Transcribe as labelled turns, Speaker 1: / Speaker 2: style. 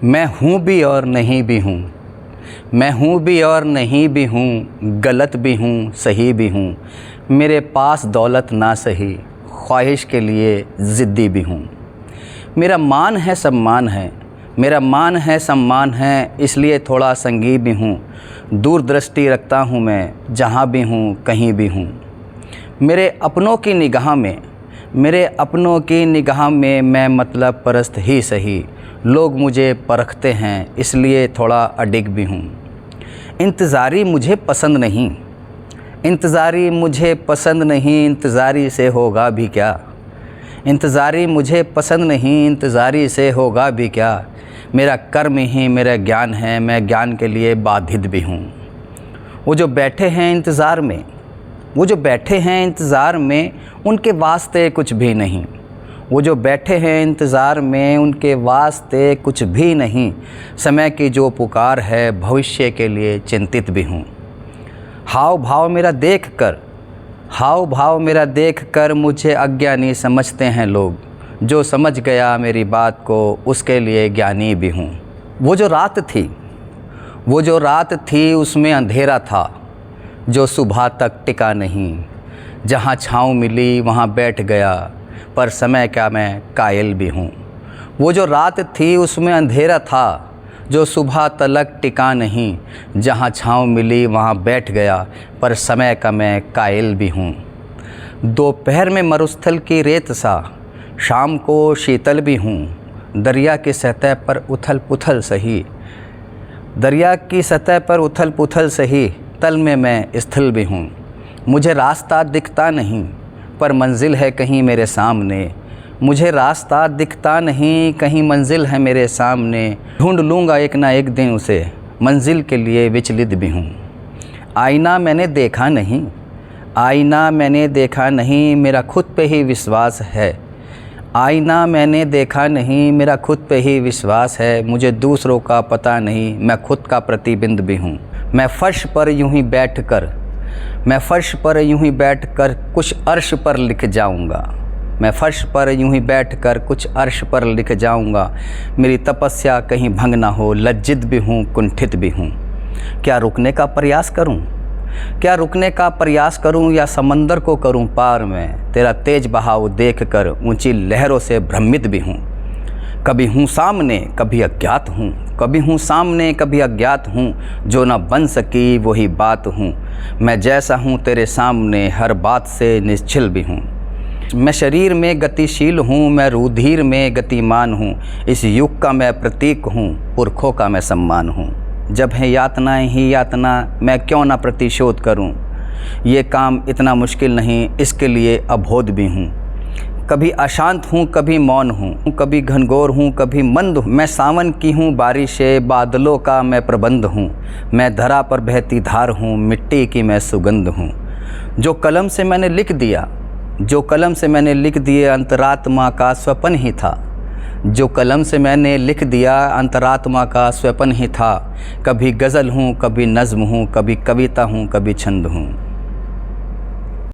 Speaker 1: मैं हूँ भी और नहीं भी हूँ, मैं हूँ भी और नहीं भी हूँ, गलत भी हूँ सही भी हूँ। मेरे पास दौलत ना सही, ख्वाहिश के लिए ज़िद्दी भी हूँ। मेरा मान है सम्मान है, मेरा मान है सम्मान है, इसलिए थोड़ा संगी भी हूँ। दूरदृष्टि रखता हूँ मैं, जहाँ भी हूँ कहीं भी हूँ। मेरे अपनों की निगाह में, मेरे अपनों की निगाह में मैं मतलब परस्त ही सही। लोग मुझे परखते हैं, इसलिए थोड़ा अडिग भी हूँ। इंतज़ारी मुझे पसंद नहीं, इंतज़ारी मुझे पसंद नहीं, इंतज़ारी से होगा भी क्या। इंतज़ारी मुझे पसंद नहीं, इंतज़ारी से होगा भी क्या। मेरा कर्म ही मेरा ज्ञान है, मैं ज्ञान के लिए बाधित भी हूँ। वो जो बैठे हैं इंतज़ार में, वो जो बैठे हैं इंतज़ार में, उनके वास्ते कुछ भी नहीं। वो जो बैठे हैं इंतज़ार में, उनके वास्ते कुछ भी नहीं। समय की जो पुकार है, भविष्य के लिए चिंतित भी हूँ। हाव भाव मेरा देख कर, हाव भाव मेरा देख कर मुझे अज्ञानी समझते हैं लोग। जो समझ गया मेरी बात को, उसके लिए ज्ञानी भी हूँ। वो जो रात थी, वो जो रात थी, उसमें अंधेरा था जो सुबह तक टिका नहीं। जहाँ छाँव मिली वहाँ बैठ गया, पर समय का मैं कायल भी हूँ। वो जो रात थी उसमें अंधेरा था जो सुबह तलक टिका नहीं। जहाँ छाँव मिली वहाँ बैठ गया, पर समय का मैं कायल भी हूँ। दोपहर में मरुस्थल की रेत सा, शाम को शीतल भी हूँ। दरिया की सतह पर उथल पुथल सही, दरिया की सतह पर उथल पुथल सही, तल में मैं स्थिर भी हूँ। मुझे रास्ता दिखता नहीं, पर मंजिल है कहीं मेरे सामने। मुझे रास्ता दिखता नहीं, कहीं मंजिल है मेरे सामने। ढूंढ लूँगा एक ना एक दिन उसे, मंजिल के लिए विचलित भी हूँ। आईना मैंने देखा नहीं, आईना मैंने देखा नहीं, मेरा खुद पे ही विश्वास है। आईना मैंने देखा नहीं, मेरा खुद पे ही विश्वास है। मुझे दूसरों का पता नहीं, मैं खुद का प्रतिबिंब भी हूँ। मैं फर्श पर यूं ही बैठकर, मैं फर्श पर यूं ही बैठकर कुछ अर्श पर लिख जाऊंगा। मैं फर्श पर यूं ही बैठकर कुछ अर्श पर लिख जाऊंगा। मेरी तपस्या कहीं भंग ना हो, लज्जित भी हूँ कुंठित भी हूँ। क्या रुकने का प्रयास करूँ, क्या रुकने का प्रयास करूँ, या समंदर को करूँ पार मैं। तेरा तेज बहाव देखकर ऊंची लहरों से भ्रमित भी हूँ। कभी हूँ सामने कभी अज्ञात हूँ, कभी हूँ सामने कभी अज्ञात हूँ। जो न बन सकी वही बात हूँ। मैं जैसा हूँ तेरे सामने, हर बात से निश्चिल भी हूँ। मैं शरीर में गतिशील हूँ, मैं रुधिर में गतिमान हूँ। इस युग का मैं प्रतीक हूँ, पुरखों का मैं सम्मान हूँ। जब है यातनाएं ही यातना, मैं क्यों ना प्रतिशोध करूँ। ये काम इतना मुश्किल नहीं, इसके लिए अबोध भी हूँ। कभी अशांत हूँ कभी मौन हूँ, कभी घनघोर हूँ कभी मंद हूँ। मैं सावन की हूँ बारिशें, बादलों का मैं प्रबंध हूँ। मैं धरा पर बहती धार हूँ, मिट्टी की मैं सुगंध हूँ। जो कलम से मैंने लिख दिया, जो कलम से मैंने लिख दिया, अंतरात्मा का स्वप्न ही था। जो कलम से मैंने लिख दिया, अंतरात्मा का स्वप्न ही था। कभी गज़ल हूँ कभी नज़्म हूँ, कभी कविता हूँ कभी छंद हूँ।